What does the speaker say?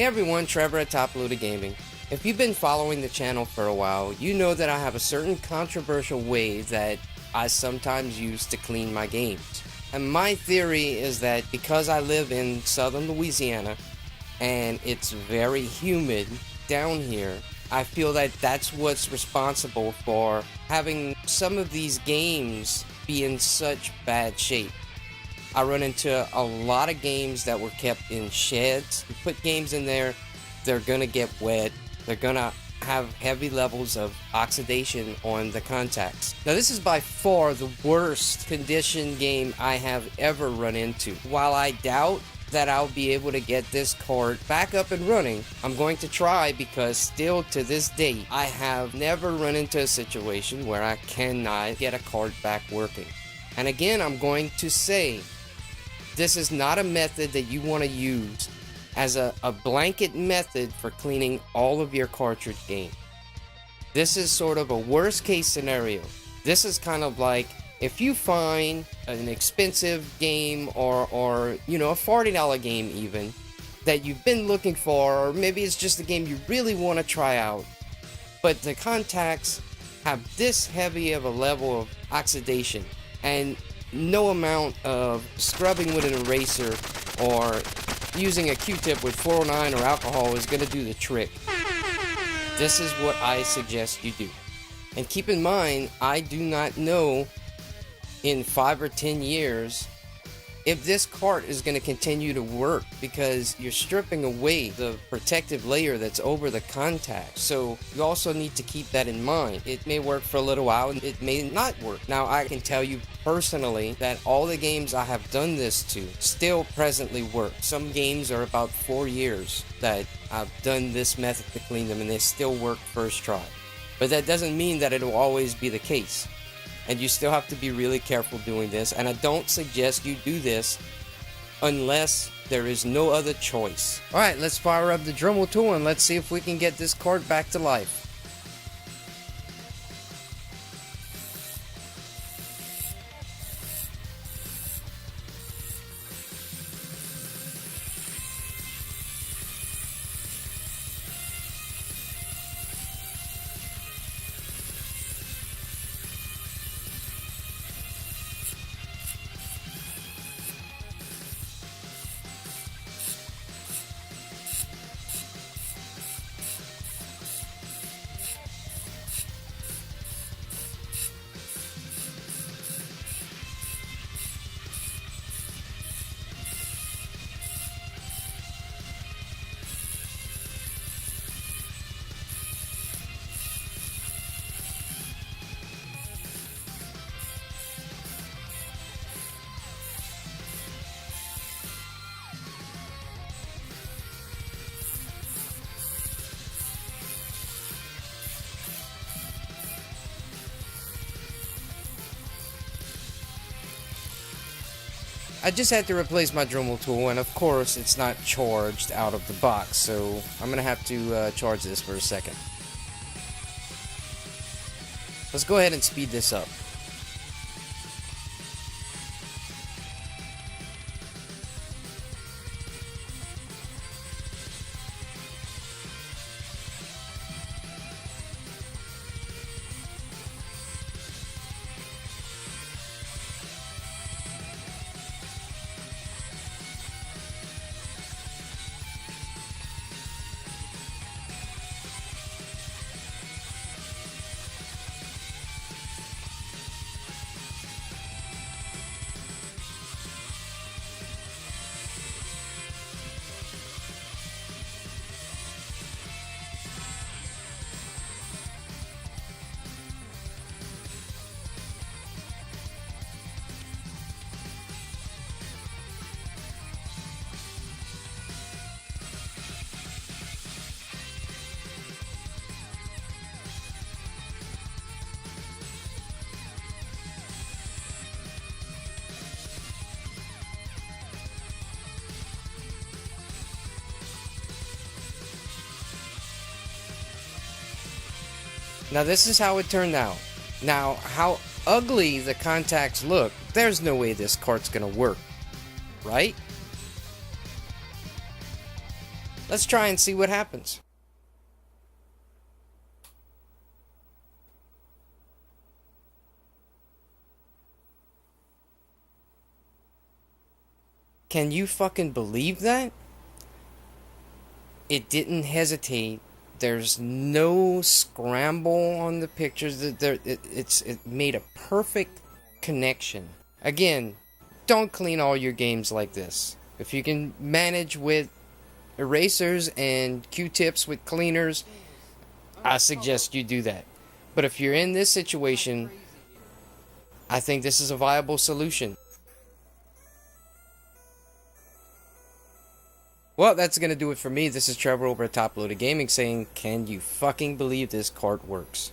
Hey everyone, Trevor at Toploaded Gaming. If you've been following the channel for a while, you know that I have a certain controversial way that I sometimes use to clean my games. And my theory is that because I live in southern Louisiana and it's very humid down here, I feel that that's what's responsible for having some of these games be in such bad shape. I run into a lot of games that were kept in sheds. You put games in there, they're gonna get wet. They're gonna have heavy levels of oxidation on the contacts. Now this is by far the worst condition game I have ever run into. While I doubt that I'll be able to get this cart back up and running, I'm going to try because still to this date, I have never run into a situation where I cannot get a cart back working. And again, I'm going to say, this is not a method that you want to use as a blanket method for cleaning all of your cartridge games. This is sort of a worst case scenario. This is kind of like if you find an expensive game or you know, a $40 game even that you've been looking for, or maybe it's just a game you really want to try out, but the contacts have this heavy of a level of oxidation and no amount of scrubbing with an eraser or using a Q-tip with 409 or alcohol is going to do the trick. This is what I suggest you do. And keep in mind, I do not know in 5 or 10 years if this cart is going to continue to work, because you're stripping away the protective layer that's over the contact. So you also need to keep that in mind. It may work for a little while and it may not work. Now I can tell you personally that all the games I have done this to still presently work. Some games are about 4 years that I've done this method to clean them and they still work first try. But that doesn't mean that it'll always be the case. And you still have to be really careful doing this, and I don't suggest you do this unless there is no other choice. Alright, let's fire up the Dremel tool and let's see if we can get this cart back to life. I just had to replace my Dremel tool, and of course it's not charged out of the box, so I'm gonna have to charge this for a second. Let's go ahead and speed this up. Now this is how it turned out. Now how ugly the contacts look, there's no way this cart's gonna work, right? Let's try and see what happens. Can you fucking believe that? It didn't hesitate. There's no scramble on the pictures. It made a perfect connection. Again, don't clean all your games like this. If you can manage with erasers and Q-tips with cleaners, I suggest you do that. But if you're in this situation, I think this is a viable solution. Well, that's going to do it for me. This is Trevor over at Toploaded Gaming saying, can you fucking believe this cart works?